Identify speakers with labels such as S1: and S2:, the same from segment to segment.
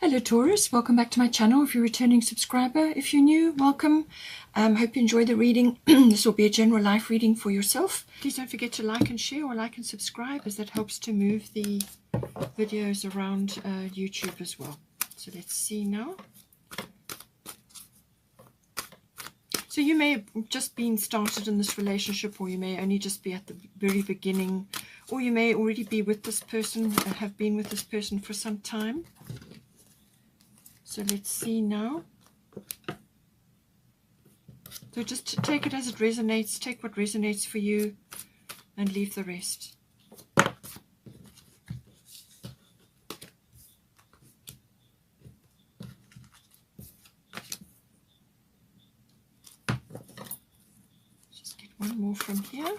S1: Hello Taurus, welcome back to my channel. If you're a returning subscriber, if you're new, welcome. Hope you enjoy the reading. This will be a general life reading for yourself. Please don't forget to like and share, or like and subscribe, as that helps to move the videos around YouTube as well. So let's see now. So you may have just been started in this relationship, or you may only just be at the very beginning, or you may already be with this person, have been with this person for some time. So let's see now. So just take it as it resonates, take what resonates for you and leave the rest. Just get one more from here.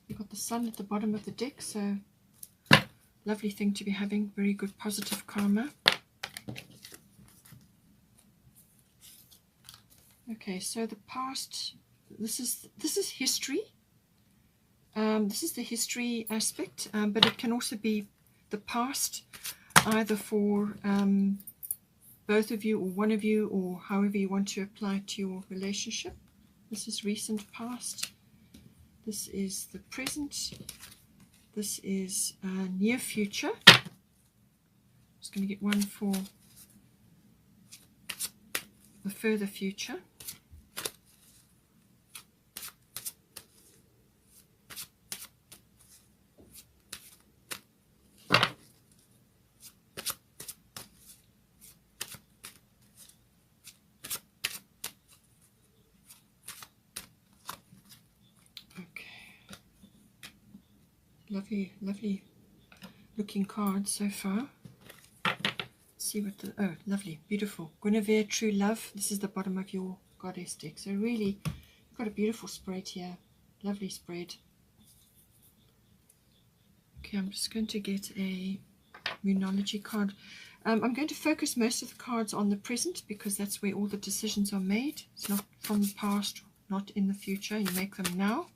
S1: You've got the sun at the bottom of the deck, so lovely thing to be having, very good positive karma. Okay, so the past, this is history. This is the history aspect, but it can also be the past, either for both of you or one of you, or however you want to apply it to your relationship. This is recent past. This is the present. This is near future. I'm just going to get one for the further future. Lovely looking cards so far. Let's see what the, oh, lovely, beautiful. Guinevere, true love. This is the bottom of your goddess deck. So really, you've got a beautiful spread here. Lovely spread. Okay, I'm just going to get a Moonology card. I'm going to focus most of the cards on the present, because that's where all the decisions are made. It's not from the past, not in the future. You make them now.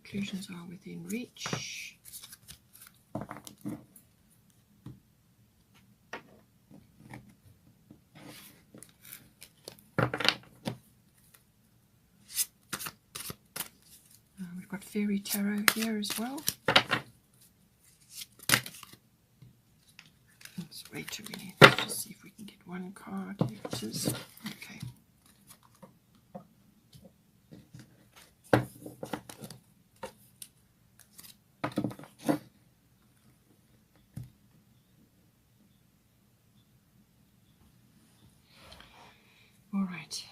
S1: Conclusions are within reach. We've got Fairy Tarot here as well. Let's wait a minute. Let's just see if we can get one card. Here it is. Okay. All right.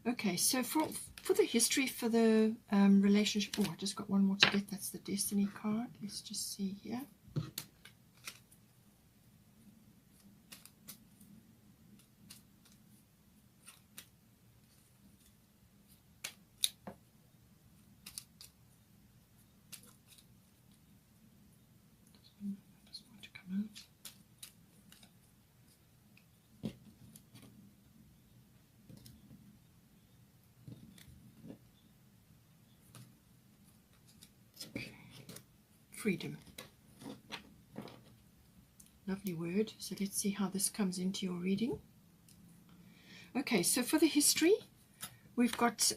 S1: Okay, so for the history, for the relationship, oh, I just got one more to get. That's the Destiny card. Let's just see here. Doesn't want to come out. Freedom. Lovely word. So let's see how this comes into your reading. Okay, so for the history, we've got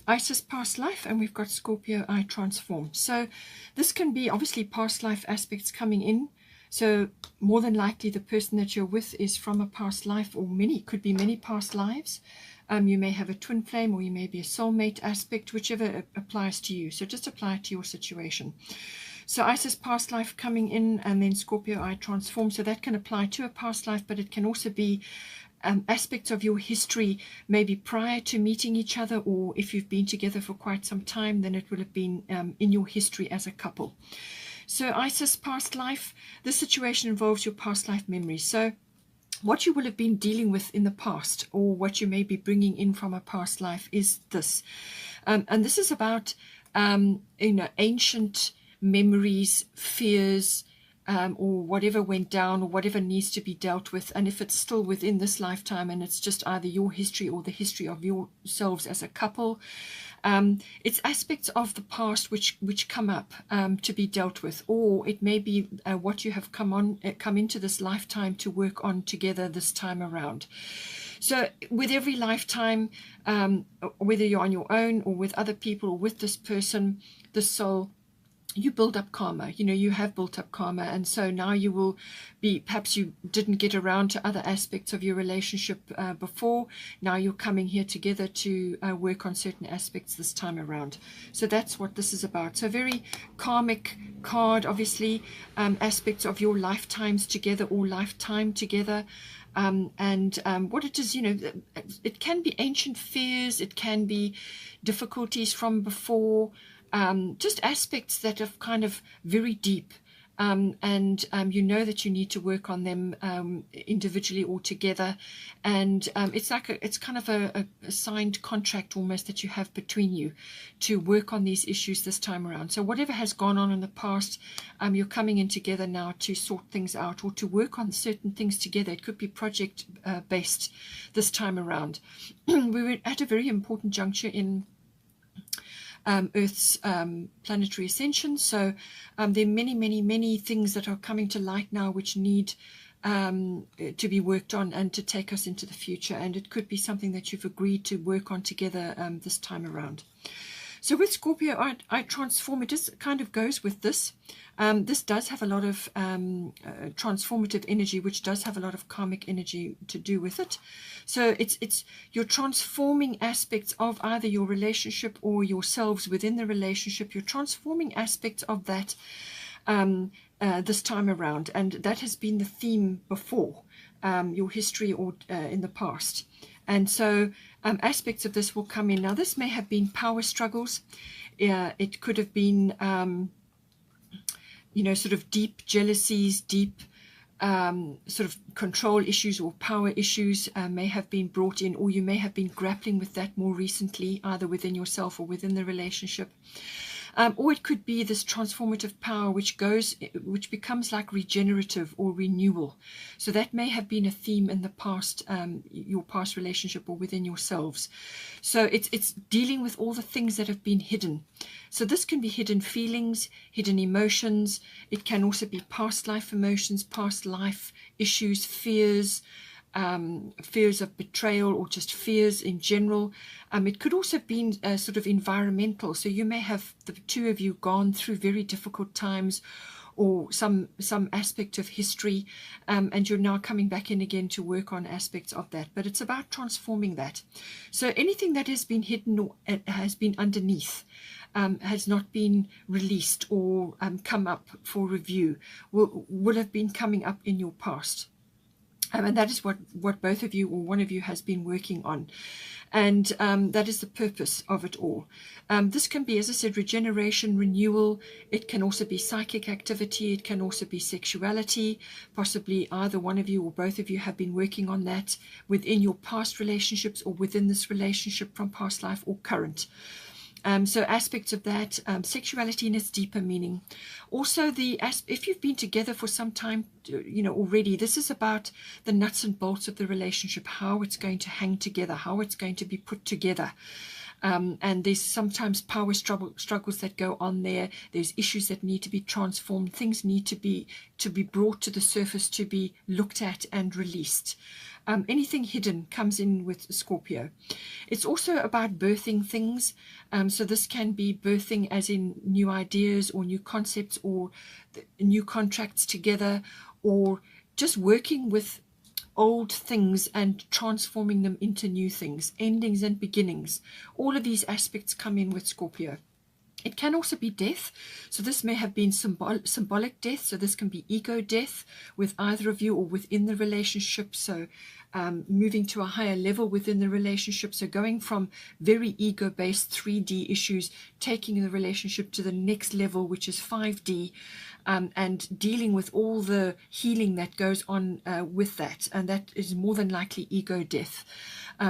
S1: Isis past life, and we've got Scorpio I transform. So this can be obviously past life aspects coming in. So more than likely the person that you're with is from a past life, or could be many past lives. You may have a twin flame, or you may be a soulmate aspect, whichever applies to you. So just apply it to your situation. So Isis past life coming in, and then Scorpio I transform. So that can apply to a past life, but it can also be aspects of your history, maybe prior to meeting each other, or if you've been together for quite some time, then it will have been in your history as a couple. So Isis past life, this situation involves your past life memories. So what you will have been dealing with in the past, or what you may be bringing in from a past life, is this. And this is about ancient memories, fears, or whatever went down or whatever needs to be dealt with. And if it's still within this lifetime and it's just either your history or the history of yourselves as a couple, it's aspects of the past which come up to be dealt with, or it may be what you have come into this lifetime to work on together this time around. So with every lifetime, whether you're on your own or with other people or with this person, this soul, you build up karma. You have built up karma, and so now you will be, perhaps you didn't get around to other aspects of your relationship before. Now you're coming here together to work on certain aspects this time around. So that's what this is about. So very karmic card, obviously, aspects of your lifetimes together or lifetime together. And what it is, it can be ancient fears, it can be difficulties from before, just aspects that are kind of very deep, and that you need to work on them individually or together, and it's kind of a signed contract almost that you have between you to work on these issues this time around. So whatever has gone on in the past, you're coming in together now to sort things out or to work on certain things together. It could be project based this time around. We were at a very important juncture in Earth's planetary ascension. So there are many things that are coming to light now which need to be worked on and to take us into the future. And it could be something that you've agreed to work on together this time around. So with Scorpio, I transform. It just kind of goes with this. This does have a lot of transformative energy, which does have a lot of karmic energy to do with it. So it's you're transforming aspects of either your relationship or yourselves within the relationship. You're transforming aspects of that this time around, and that has been the theme before, your history or in the past. And so aspects of this will come in. Now, this may have been power struggles. It could have been, sort of deep jealousies, deep sort of control issues or power issues may have been brought in, or you may have been grappling with that more recently, either within yourself or within the relationship. Or it could be this transformative power which becomes like regenerative or renewal. So that may have been a theme in the past, your past relationship or within yourselves. So it's dealing with all the things that have been hidden. So this can be hidden feelings, hidden emotions. It can also be past life emotions, past life issues, fears, fears of betrayal, or just fears in general. It could also have been sort of environmental. So you may have, the two of you, gone through very difficult times or some aspect of history, and you're now coming back in again to work on aspects of that. But it's about transforming that. So anything that has been hidden or has been underneath, has not been released or come up for review, will have been coming up in your past. And that is what both of you or one of you has been working on. And that is the purpose of it all. This can be, as I said, regeneration, renewal. It can also be psychic activity. It can also be sexuality. Possibly either one of you or both of you have been working on that within your past relationships or within this relationship from past life or current. So aspects of that, sexuality in its deeper meaning. Also, if you've been together for some time, already, this is about the nuts and bolts of the relationship, how it's going to hang together, how it's going to be put together. And there's sometimes power struggles that go on there. There's issues that need to be transformed. Things need to be brought to the surface, to be looked at and released. Anything hidden comes in with Scorpio. It's also about birthing things. So this can be birthing as in new ideas or new concepts or new contracts together, or just working with old things and transforming them into new things, endings and beginnings. All of these aspects come in with Scorpio. It can also be death. So this may have been symbolic death. So this can be ego death with either of you or within the relationship. So moving to a higher level within the relationship. So going from very ego-based 3D issues, taking the relationship to the next level, which is 5D, and dealing with all the healing that goes on with that. And that is more than likely ego death.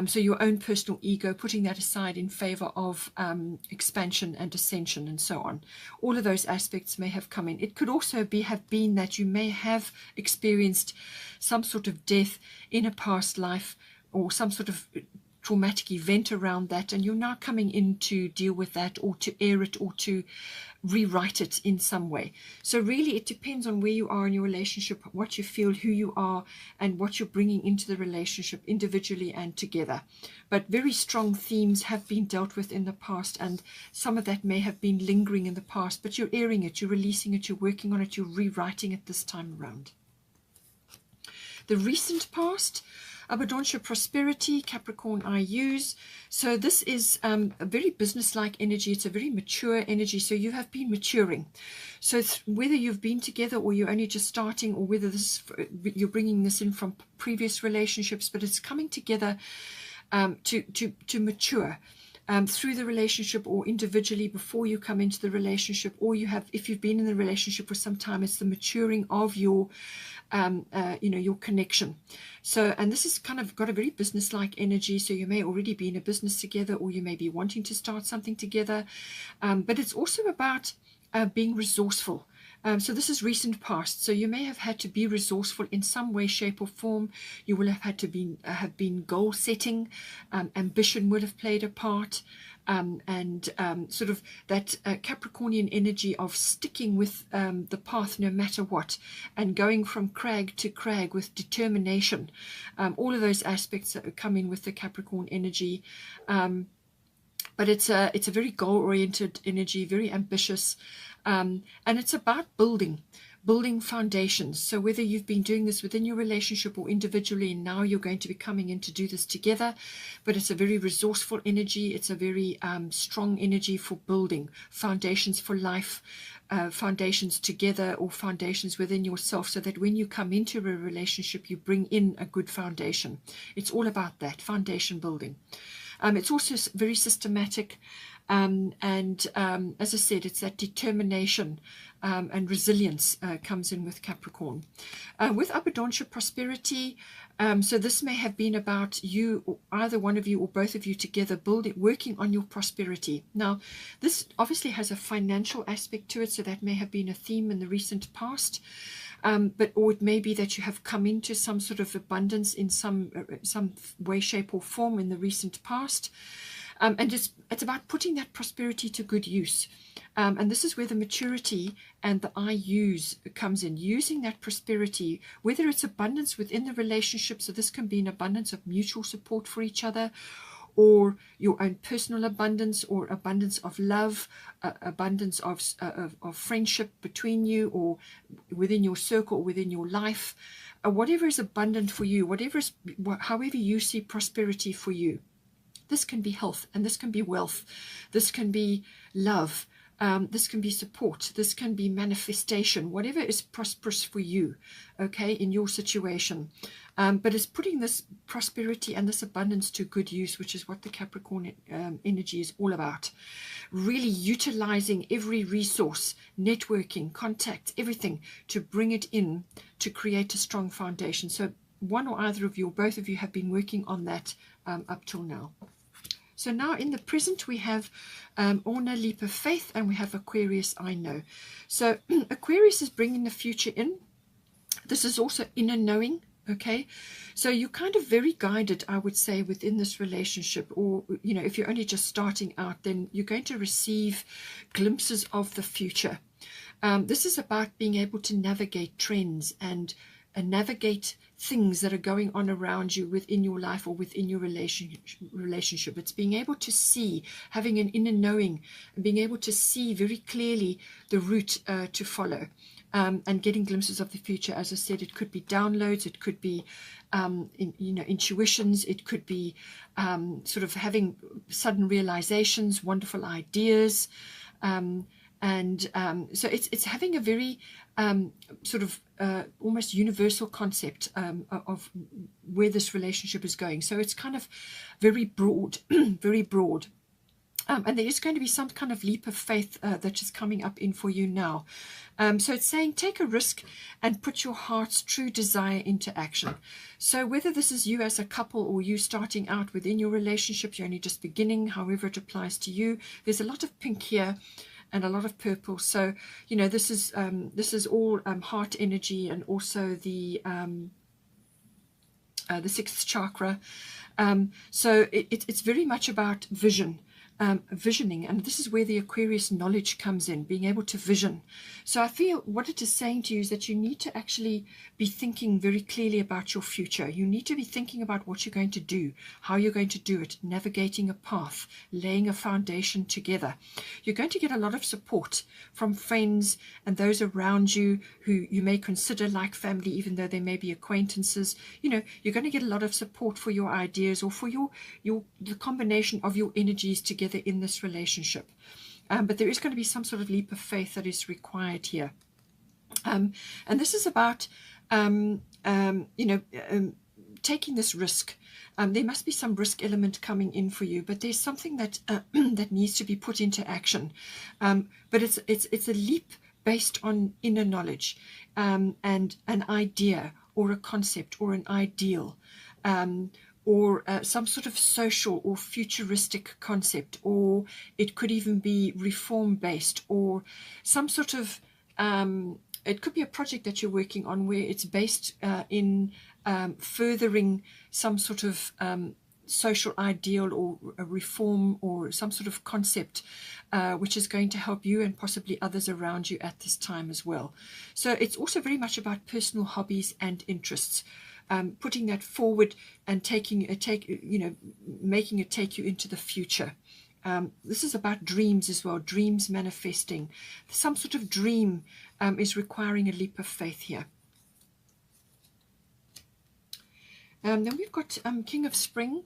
S1: So your own personal ego, putting that aside in favor of expansion and ascension and so on. All of those aspects may have come in. It could also have been that you may have experienced some sort of death in a past life, or some sort of traumatic event around that, and you're now coming in to deal with that, or to air it, or to rewrite it in some way. So really it depends on where you are in your relationship, what you feel, who you are, and what you're bringing into the relationship individually and together. But very strong themes have been dealt with in the past, and some of that may have been lingering in the past, but you're airing it, you're releasing it, you're working on it, you're rewriting it this time around. The recent past, abundance, prosperity, Capricorn IUs. So this is a very business-like energy. It's a very mature energy. So you have been maturing. So whether you've been together, or you're only just starting, or whether you're bringing this in from previous relationships, but it's coming together to mature. Through the relationship, or individually before you come into the relationship, or if you've been in the relationship for some time, it's the maturing of your your connection. So, and this has kind of got a very business-like energy. So you may already be in a business together, or you may be wanting to start something together, but it's also about being resourceful. So this is recent past. So you may have had to be resourceful in some way, shape, or form. You will have had to have been goal setting. Ambition will have played a part. And sort of that Capricornian energy of sticking with the path no matter what, and going from crag to crag with determination. All of those aspects that come in with the Capricorn energy. But it's a very goal-oriented energy, very ambitious, and it's about building foundations. So whether you've been doing this within your relationship or individually, and now you're going to be coming in to do this together, but it's a very resourceful energy. It's a very strong energy for building foundations for life, foundations together, or foundations within yourself, so that when you come into a relationship, you bring in a good foundation. It's all about that, foundation building. It's also very systematic, and as I said, it's that determination and resilience comes in with Capricorn. With abundance, prosperity, so this may have been about you, or either one of you or both of you together, working on your prosperity. Now, this obviously has a financial aspect to it, so that may have been a theme in the recent past. Or it may be that you have come into some sort of abundance in some way, shape, or form in the recent past. And it's about putting that prosperity to good use. And this is where the maturity and the I use comes in, using that prosperity, whether it's abundance within the relationship. So this can be an abundance of mutual support for each other, or your own personal abundance, or abundance of love, abundance of friendship between you, or within your circle, or within your life. Whatever is abundant for you, however you see prosperity for you. This can be health, and this can be wealth. This can be love. This can be support. This can be manifestation. Whatever is prosperous for you, okay, in your situation. But it's putting this prosperity and this abundance to good use, which is what the Capricorn energy is all about. Really utilizing every resource, networking, contacts, everything, to bring it in to create a strong foundation. So one or either of you, or both of you, have been working on that up till now. So now in the present, we have Orna, Leap of Faith, and we have Aquarius, I Know. So Aquarius is bringing the future in. This is also inner knowing, okay? So you're kind of very guided, I would say, within this relationship. Or, you know, if you're only just starting out, then you're going to receive glimpses of the future. This is about being able to navigate trends and navigate things that are going on around you within your life or within your relationship. It's being able to see, having an inner knowing, and being able to see very clearly the route to follow, and getting glimpses of the future. As I said, it could be downloads, it could be intuitions, it could be sort of having sudden realizations, wonderful ideas, so it's having a very sort of almost universal concept of where this relationship is going. So it's kind of very broad, very broad. And there is going to be some kind of leap of faith that is coming up in for you now. So it's saying take a risk and put your heart's true desire into action. So whether this is you as a couple or you starting out within your relationship, you're only just beginning, however it applies to you, there's a lot of pink here and a lot of purple. So, you know, this is all heart energy, and also the sixth chakra. So it's very much about vision. Visioning, and this is where the Aquarius knowledge comes in, being able to vision. So I feel what it is saying to you is that you need to actually be thinking very clearly about your future. You need to be thinking about what you're going to do, how you're going to do it, navigating a path, laying a foundation together. You're going to get a lot of support from friends and those around you who you may consider like family, even though they may be acquaintances. You know, you're going to get a lot of support for your ideas, or for the combination of your energies together in this relationship. But there is going to be some sort of leap of faith that is required here. And this is about, taking this risk. There must be some risk element coming in for you, but there's something that that needs to be put into action. But it's a leap based on inner knowledge, and an idea or a concept or an ideal. Or some sort of social or futuristic concept, or it could even be reform-based, or some sort of, it could be a project that you're working on where it's based in furthering some sort of social ideal or a reform or some sort of concept which is going to help you and possibly others around you at this time as well. So it's also very much about personal hobbies and interests. Putting that forward and making it take you into the future. This is about dreams as well, dreams manifesting. Some sort of dream is requiring a leap of faith here. Then we've got King of Spring.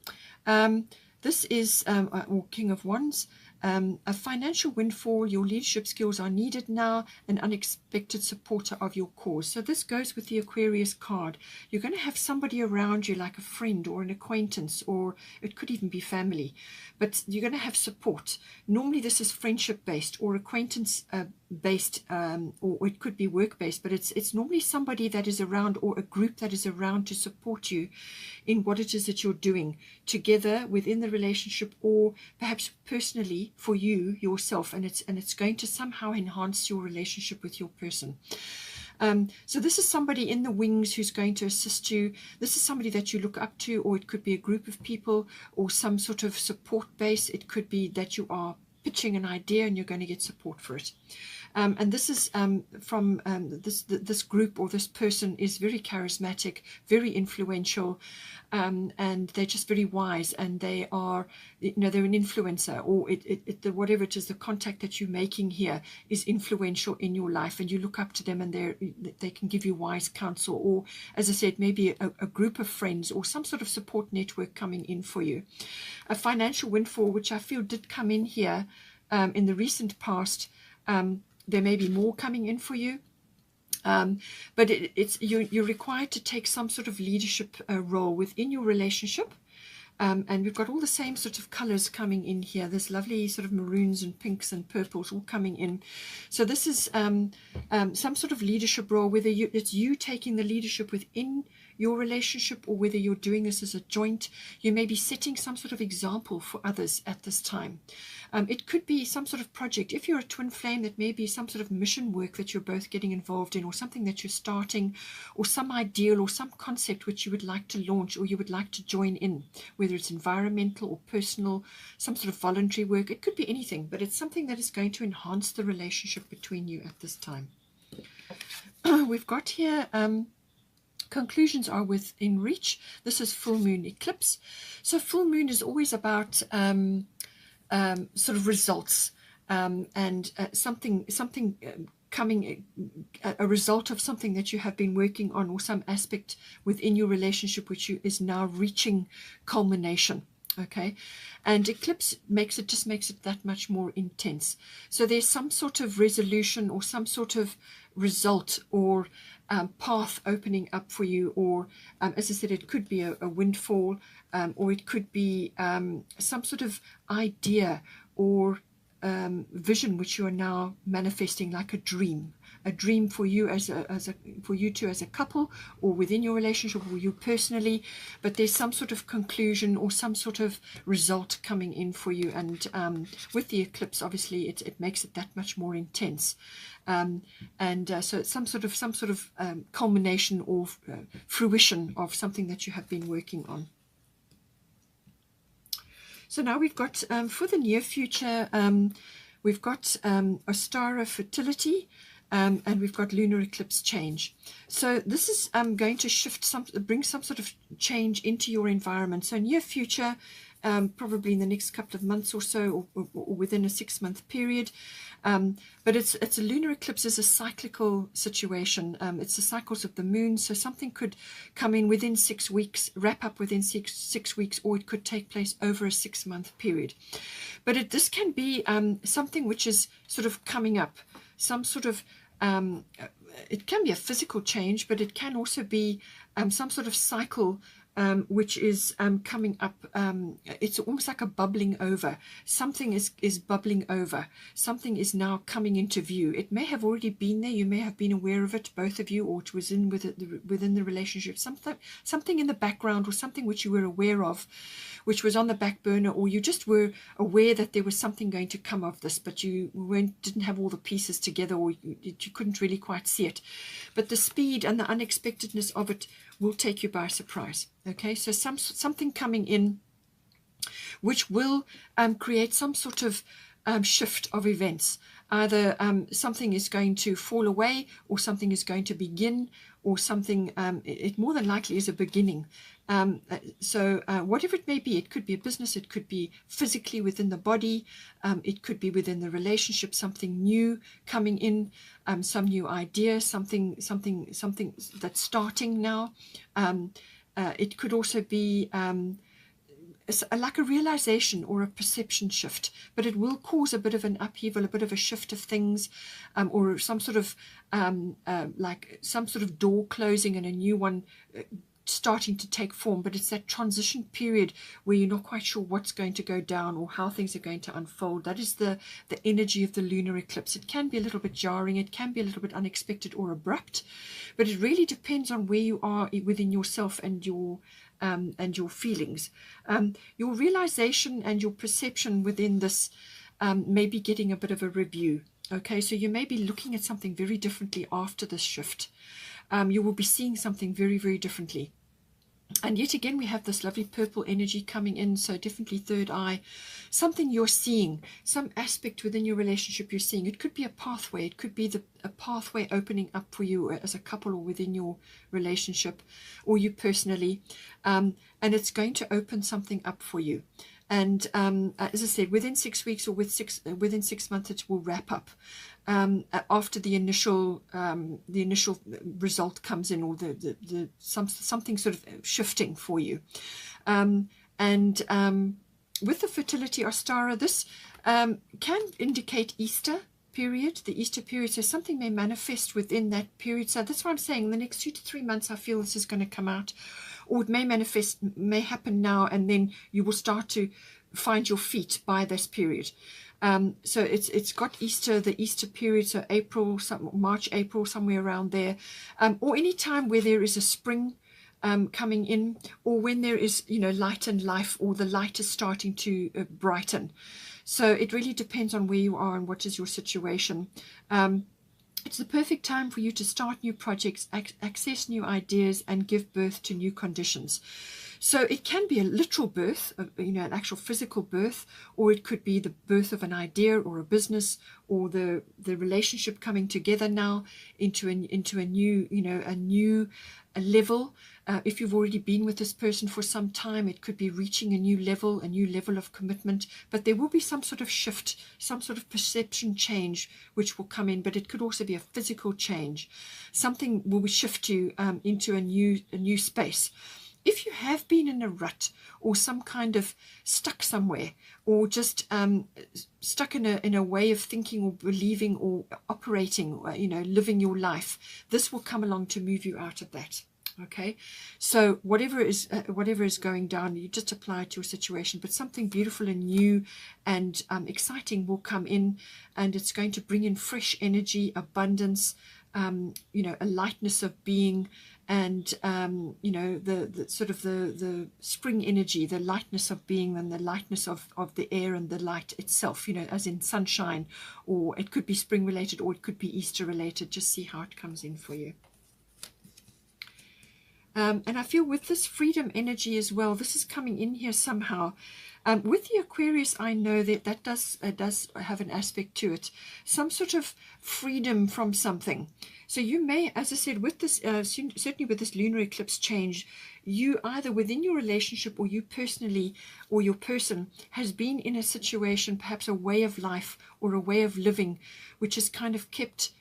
S1: This is, or King of Wands. A financial windfall, your leadership skills are needed now, an unexpected supporter of your cause. So this goes with the Aquarius card. You're going to have somebody around you, like a friend or an acquaintance, or it could even be family, but you're going to have support. Normally this is friendship based or acquaintance based, or it could be work based, but it's normally somebody that is around, or a group that is around to support you in what it is that you're doing together within the relationship, or perhaps personally for you yourself, and it's going to somehow enhance your relationship with your person. So this is somebody in the wings who's going to assist you. This is somebody that you look up to, or it could be a group of people or some sort of support base. It could be that you are pitching an idea and you're going to get support for it. And this is from this group, or this person is very charismatic, very influential, and they're just very wise, and they are, they're an influencer, or whatever it is, the contact that you're making here is influential in your life, and you look up to them, and they can give you wise counsel, or, as I said, maybe a group of friends or some sort of support network coming in for you. A financial windfall, which I feel did come in here in the recent past. There may be more coming in for you, but you're required to take some sort of leadership role within your relationship. And we've got all the same sort of colors coming in here. This lovely sort of maroons and pinks and purples all coming in. So this is some sort of leadership role, whether it's you taking the leadership within your relationship, or whether you're doing this as a joint. You may be setting some sort of example for others at this time. It could be some sort of project. If you're a twin flame, that may be some sort of mission work that you're both getting involved in, or something that you're starting, or some ideal or some concept which you would like to launch, or you would like to join in, whether it's environmental or personal, some sort of voluntary work. It could be anything, but it's something that is going to enhance the relationship between you at this time. We've got here conclusions are within reach. This is full moon eclipse. So full moon is always about sort of results, and something coming, a result of something that you have been working on, or some aspect within your relationship which is now reaching culmination. Okay, and eclipse just makes it that much more intense. So there's some sort of resolution, or some sort of result or path opening up for you, or as I said, it could be a windfall, or it could be some sort of idea or vision which you are now manifesting, like a dream for you for you two as a couple, or within your relationship, or you personally. But there's some sort of conclusion or some sort of result coming in for you, and with the eclipse, obviously it makes it that much more intense. So it's some sort of culmination or fruition of something that you have been working on. So now we've got, for the near future, we've got Ostara fertility, and we've got lunar eclipse change. So this is going to bring some sort of change into your environment. So near future, probably in the next couple of months or so, or within a 6-month period. But it's a lunar eclipse is a cyclical situation. It's the cycles of the moon. So something could come in within 6 weeks, wrap up within six weeks, or it could take place over a 6-month period. But this can be something which is sort of coming up, some sort of, it can be a physical change, but it can also be some sort of cycle which is coming up. It's almost like a bubbling over. Something is bubbling over. Something is now coming into view. It may have already been there. You may have been aware of it, both of you, or it was within the relationship. Something in the background, or something which you were aware of, which was on the back burner, or you just were aware that there was something going to come of this, but you didn't have all the pieces together, or you couldn't really quite see it. But the speed and the unexpectedness of it will take you by surprise. Okay, so something coming in which will create some sort of shift of events. Either something is going to fall away, or something is going to begin, or something, it more than likely is a beginning. So whatever it may be, it could be a business, it could be physically within the body, it could be within the relationship, something new coming in, some new idea, something that's starting now. It could also be like a realization or a perception shift, but it will cause a bit of an upheaval, a bit of a shift of things, or some sort of like some sort of door closing and a new one starting to take form. But it's that transition period where you're not quite sure what's going to go down or how things are going to unfold. That is the energy of the lunar eclipse. It can be a little bit jarring, it can be a little bit unexpected or abrupt, but it really depends on where you are within yourself and your feelings. Your realization and your perception within this may be getting a bit of a review. Okay, so you may be looking at something very differently after this shift. You will be seeing something very, very differently. And yet again, we have this lovely purple energy coming in, so definitely third eye, something you're seeing, some aspect within your relationship you're seeing. It could be a pathway, it could be a pathway opening up for you as a couple, or within your relationship, or you personally, and it's going to open something up for you. And as I said, within 6 weeks, or within 6 months, it will wrap up. After the initial result comes in, or something sort of shifting for you. With the fertility Ostara, this can indicate Easter period, the Easter period. So something may manifest within that period. So that's why I'm saying in the next 2 to 3 months, I feel this is going to come out. Or it may manifest, may happen now, and then you will start to find your feet by this period. So it's got Easter, the Easter period, so March, April, somewhere around there, or any time where there is a spring coming in, or when there is, light and life, or the light is starting to brighten. So it really depends on where you are and what is your situation. It's the perfect time for you to start new projects, access new ideas, and give birth to new conditions. So it can be a literal birth, an actual physical birth, or it could be the birth of an idea or a business, or the relationship coming together now into a new, a new level. If you've already been with this person for some time, it could be reaching a new level of commitment. But there will be some sort of shift, some sort of perception change which will come in. But it could also be a physical change. Something will shift you into a new space. if you have been in a rut or some kind of stuck somewhere, or just stuck in a way of thinking or believing or operating, living your life, this will come along to move you out of that. Okay, so whatever is going down, you just apply it to your situation, but something beautiful and new and exciting will come in, and it's going to bring in fresh energy, abundance, a lightness of being, and the sort of the spring energy, the lightness of being, and the lightness of the air and the light itself, as in sunshine, or it could be spring related, or it could be Easter related. Just see how it comes in for you. And I feel with this freedom energy as well, this is coming in here somehow. With the Aquarius, I know that does have an aspect to it, some sort of freedom from something. So you may, as I said, with this, certainly with this lunar eclipse change, you either within your relationship, or you personally, or your person has been in a situation, perhaps a way of life or a way of living, which has kind of kept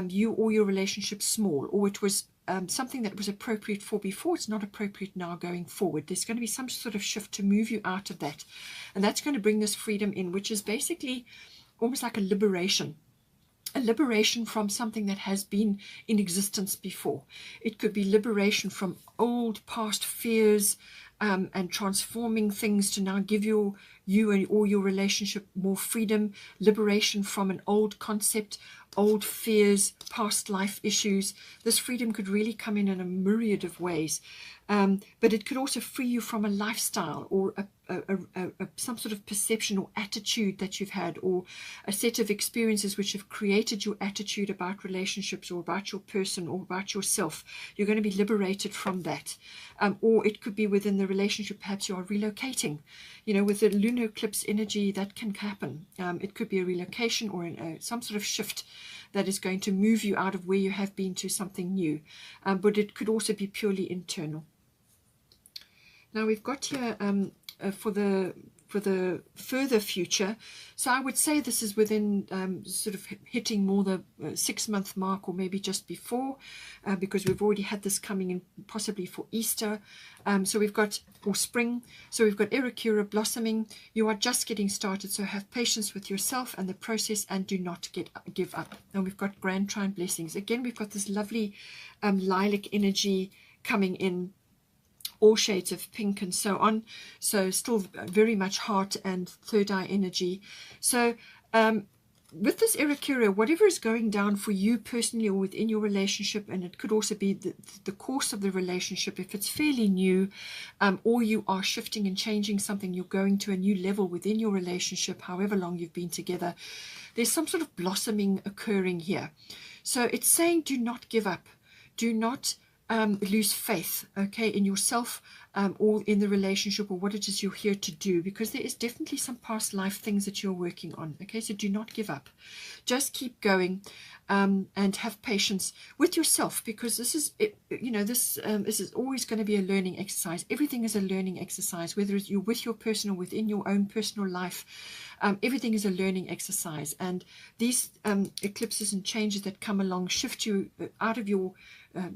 S1: you or your relationship small, or it was something that was appropriate for before, it's not appropriate now going forward. There's going to be some sort of shift to move you out of that. And that's going to bring this freedom in, which is basically almost like a liberation from something that has been in existence before. It could be liberation from old past fears, and transforming things to now give you or your relationship more freedom, liberation from an old concept, old fears, past life issues. This freedom could really come in a myriad of ways, but it could also free you from a lifestyle, or some sort of perception or attitude that you've had, or a set of experiences which have created your attitude about relationships, or about your person, or about yourself. You're going to be liberated from that. Or it could be within the relationship, perhaps you are relocating. With the lunar eclipse energy, that can happen. It could be a relocation, or some sort of shift that is going to move you out of where you have been to something new. But it could also be purely internal. Now we've got here for the further future. So I would say this is within sort of hitting more the 6-month mark, or maybe just before, because we've already had this coming in possibly for Easter. So we've got, or spring, so we've got Ericura blossoming. You are just getting started, so have patience with yourself and the process, and do not give up. And we've got Grand Trine blessings. Again, we've got this lovely lilac energy coming in, all shades of pink and so on. So still very much heart and third eye energy. So with this Ericura, whatever is going down for you personally or within your relationship, and it could also be the course of the relationship, if it's fairly new, or you are shifting and changing something, you're going to a new level within your relationship, however long you've been together, there's some sort of blossoming occurring here. So it's saying, do not give up. Do not lose faith, okay, in yourself, or in the relationship, or what it is you're here to do, because there is definitely some past life things that you're working on. Okay, so do not give up. Just keep going, and have patience with yourself, because this is this is always going to be a learning exercise. Everything is a learning exercise, whether you're with your person or within your own personal life. Everything is a learning exercise, and these eclipses and changes that come along shift you out of your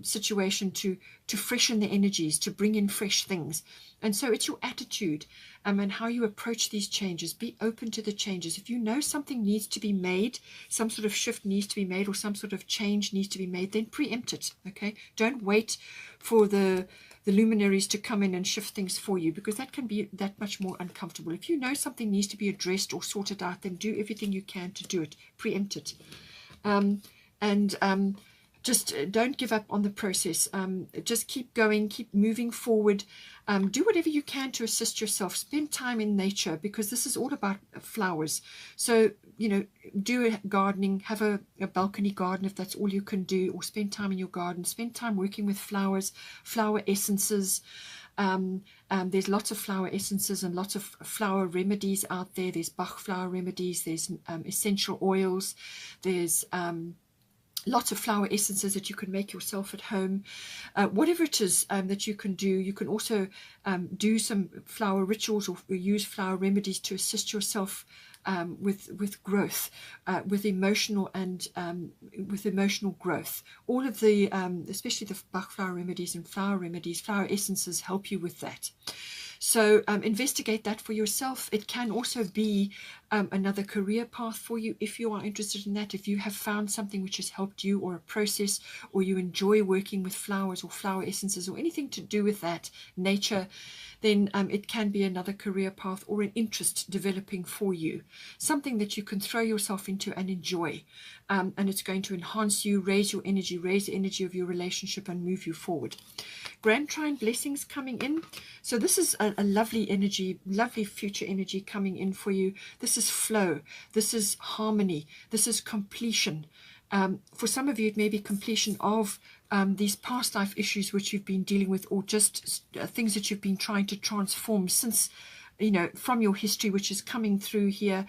S1: situation to freshen the energies, to bring in fresh things. And so it's your attitude and how you approach these changes. Be open to the changes. If you know something needs to be made, some sort of shift needs to be made, or some sort of change needs to be made, then preempt it. Okay, don't wait for the luminaries to come in and shift things for you, because that can be that much more uncomfortable. If you know something needs to be addressed or sorted out, then do everything you can to do it. Preempt it. Just don't give up on the process. Just keep going, keep moving forward. Do whatever you can to assist yourself. Spend time in nature, because this is all about flowers. So, do gardening, have a balcony garden if that's all you can do, or spend time in your garden. Spend time working with flowers, flower essences. There's lots of flower essences and lots of flower remedies out there. There's Bach flower remedies, there's essential oils, there's lots of flower essences that you can make yourself at home. Whatever it is that you can do. You can also do some flower rituals, or use flower remedies to assist yourself with growth, with emotional and with emotional growth. All of the, especially the Bach flower remedies and flower essences help you with that. So investigate that for yourself. It can also be another career path for you if you are interested in that. If you have found something which has helped you, or a process, or you enjoy working with flowers or flower essences or anything to do with that nature, then it can be another career path or an interest developing for you. Something that you can throw yourself into and enjoy. And it's going to enhance you, raise your energy, raise the energy of your relationship, and move you forward. Grand Trine blessings coming in. So this is a lovely energy, lovely future energy coming in for you. This is flow. This is harmony. This is completion. For some of you, it may be completion of these past life issues which you've been dealing with, or just things that you've been trying to transform since, from your history, which is coming through here.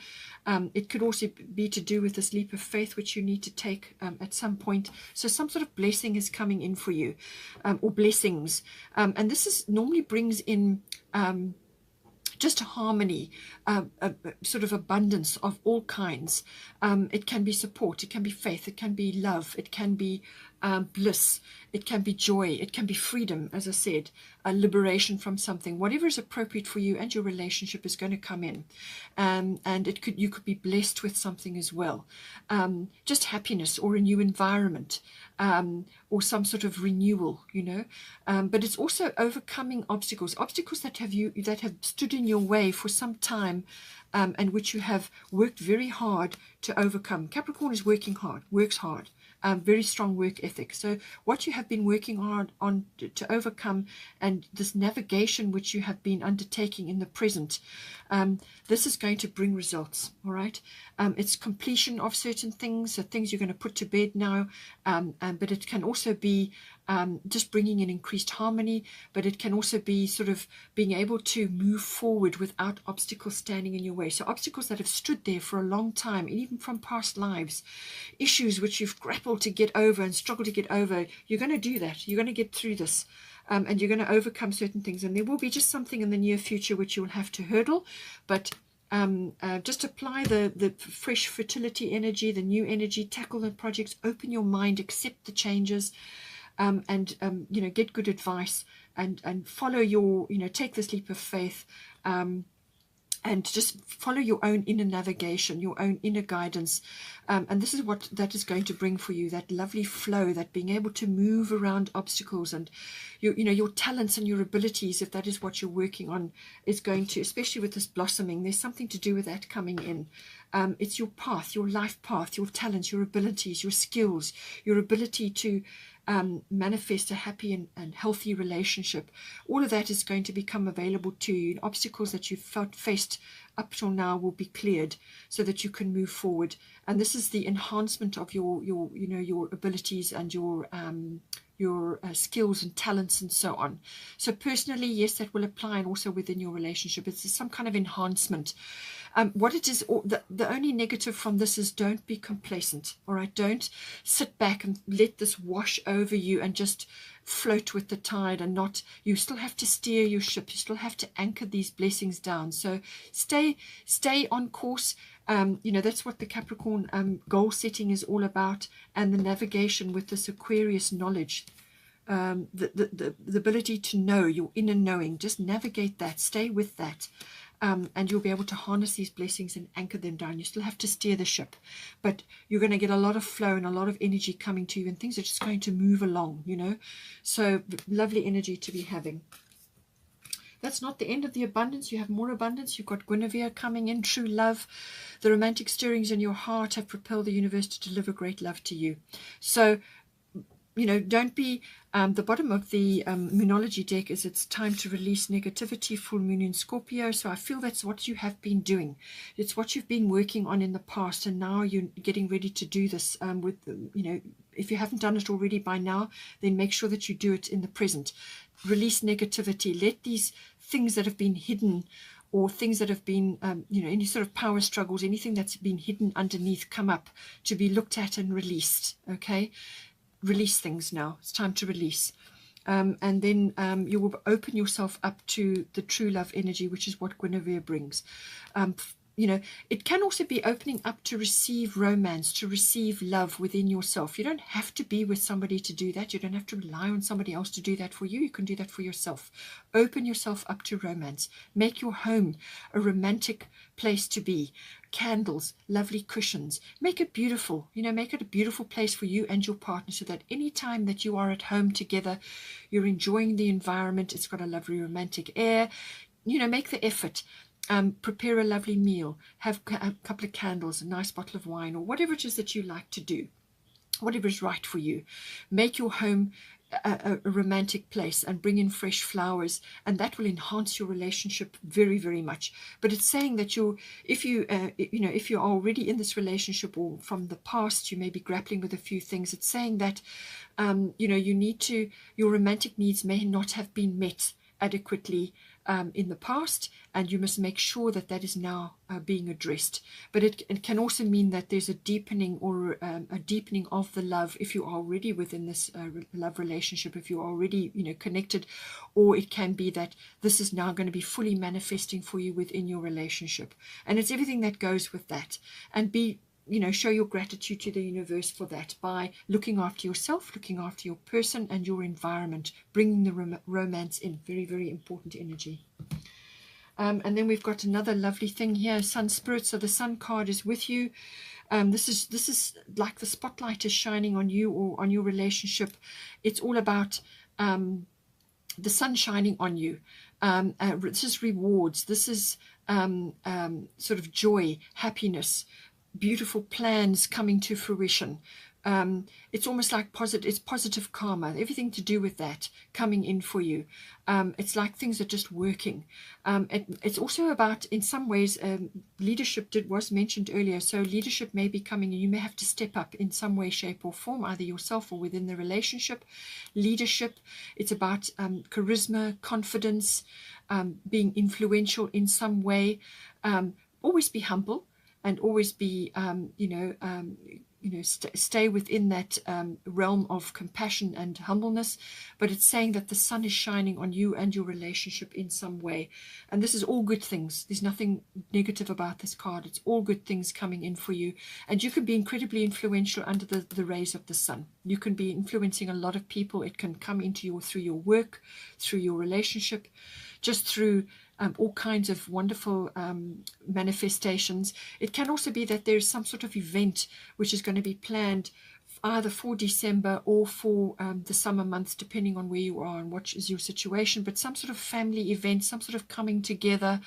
S1: It could also be to do with this leap of faith which you need to take at some point. So some sort of blessing is coming in for you, or blessings. And this normally brings in just harmony, sort of abundance of all kinds. It can be support, it can be faith, it can be love, it can be bliss, it can be joy, it can be freedom, as I said, a liberation from something. Whatever is appropriate for you and your relationship is going to come in, and you could be blessed with something as well. Just happiness, or a new environment, or some sort of renewal, but it's also overcoming obstacles that have stood in your way for some time, and which you have worked very hard to overcome. Capricorn is working hard, works hard. Very strong work ethic. So what you have been working hard on to overcome, and this navigation which you have been undertaking in the present, this is going to bring results. All right. It's completion of certain things, so things you're going to put to bed now, but it can also be just bringing in increased harmony, but it can also be sort of being able to move forward without obstacles standing in your way. So obstacles that have stood there for a long time, even from past lives, issues which you've grappled to get over and struggled to get over, you're going to do that. You're going to get through this, and you're going to overcome certain things. And there will be just something in the near future which you'll have to hurdle, but just apply the fresh fertility energy, the new energy, tackle the projects, open your mind, accept the changes, and get good advice, and follow your, take this leap of faith, and just follow your own inner navigation, your own inner guidance. And this is what that is going to bring for you, that lovely flow, that being able to move around obstacles, and your talents and your abilities, if that is what you're working on, is going to, especially with this blossoming, there's something to do with that coming in. It's your path, your life path, your talents, your abilities, your skills, your ability to manifest a happy and healthy relationship. All of that is going to become available to you. Obstacles that you've faced up till now will be cleared, so that you can move forward. And this is the enhancement of your abilities and your skills and talents and so on. So personally, yes, that will apply, and also within your relationship. It's some kind of enhancement. What it is, the only negative from this is, don't be complacent. All right, don't sit back and let this wash over you and just float with the tide, and not, you still have to steer your ship, you still have to anchor these blessings down. So stay on course. That's what the Capricorn goal setting is all about, and the navigation with this Aquarius knowledge, the ability to know, your inner knowing. Just navigate that, stay with that. And you'll be able to harness these blessings and anchor them down. You still have to steer the ship, but you're going to get a lot of flow and a lot of energy coming to you, and things are just going to move along, So lovely energy to be having. That's not the end of the abundance. You have more abundance. You've got Guinevere coming in, true love. The romantic stirrings in your heart have propelled the universe to deliver great love to you. So, don't be, the bottom of the Moonology deck is, it's time to release negativity, full moon in Scorpio. So I feel that's what you have been doing. It's what you've been working on in the past, and now you're getting ready to do this with, if you haven't done it already by now, then make sure that you do it in the present. Release negativity. Let these things that have been hidden, or things that have been, any sort of power struggles, anything that's been hidden underneath, come up to be looked at and released. Okay? Release things now. It's time to release. And then you will open yourself up to the true love energy, which is what Guinevere brings. you know, it can also be opening up to receive romance, to receive love within yourself. You don't have to be with somebody to do that. You don't have to rely on somebody else to do that for you. You can do that for yourself. Open yourself up to romance. Make your home a romantic place to be. Candles, lovely cushions. Make it beautiful. You know, make it a beautiful place for you and your partner, so that any time that you are at home together, you're enjoying the environment. It's got a lovely romantic air. You know, make the effort. Prepare a lovely meal, have a couple of candles, a nice bottle of wine, or whatever it is that you like to do, whatever is right for you. Make your home a romantic place and bring in fresh flowers, and that will enhance your relationship very, very much. But it's saying that if you if you're already in this relationship, or from the past you may be grappling with a few things, it's saying that your romantic needs may not have been met adequately in the past, and you must make sure that that is now being addressed. But it can also mean that there's a deepening, or a deepening of the love if you're already within this love relationship, if you're already connected, or it can be that this is now going to be fully manifesting for you within your relationship. And it's everything that goes with that. And show your gratitude to the universe for that by looking after yourself, looking after your person and your environment, bringing the romance in. Very, very important energy. And then we've got another lovely thing here, Sun Spirit. So the Sun card is with you. This is like the spotlight is shining on you or on your relationship. It's all about the sun shining on you. This is rewards. This is sort of joy, happiness, beautiful plans coming to fruition. It's almost like positive karma, everything to do with that coming in for you. It's like things are just working. It's also about, in some ways, leadership was mentioned earlier. So leadership may be coming, and you may have to step up in some way, shape or form, either yourself or within the relationship. Leadership, it's about charisma, confidence, being influential in some way. Always be humble, and always be, stay within that realm of compassion and humbleness. But it's saying that the sun is shining on you and your relationship in some way. And this is all good things. There's nothing negative about this card. It's all good things coming in for you. And you can be incredibly influential under the rays of the sun. You can be influencing a lot of people. It can come into you through your work, through your relationship, just through all kinds of wonderful manifestations. It can also be that there's some sort of event which is going to be planned either for December or for the summer months, depending on where you are and what is your situation, but some sort of family event, some sort of coming together.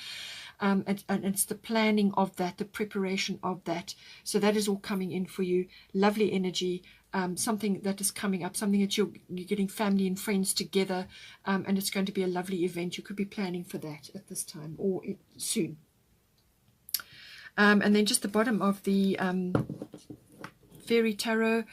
S1: And it's the planning of that, the preparation of that. So that is all coming in for you. Lovely energy. Something that is coming up, something that you're getting family and friends together, and it's going to be a lovely event. You could be planning for that at this time or soon. And then just the bottom of the Fairy Tarot,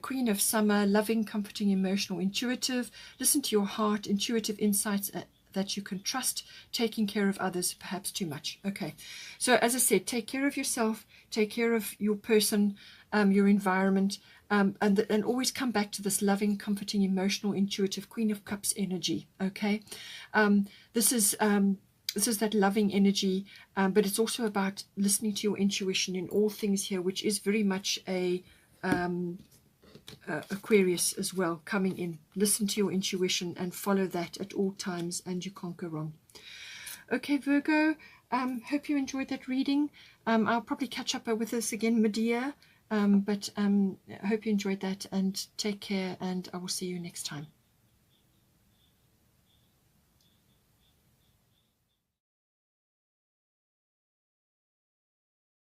S1: Queen of Summer, loving, comforting, emotional, intuitive. Listen to your heart, intuitive insights that you can trust, taking care of others, perhaps too much. Okay, so as I said, take care of yourself, take care of your person, your environment, and always come back to this loving, comforting, emotional, intuitive Queen of Cups energy. Okay, this is that loving energy, but it's also about listening to your intuition in all things here, which is very much a Aquarius as well coming in. Listen to your intuition and follow that at all times, and you can't go wrong. Okay, Virgo, hope you enjoyed that reading. I'll probably catch up with this again mid-year, but I hope you enjoyed that, and take care, and I will see you next time.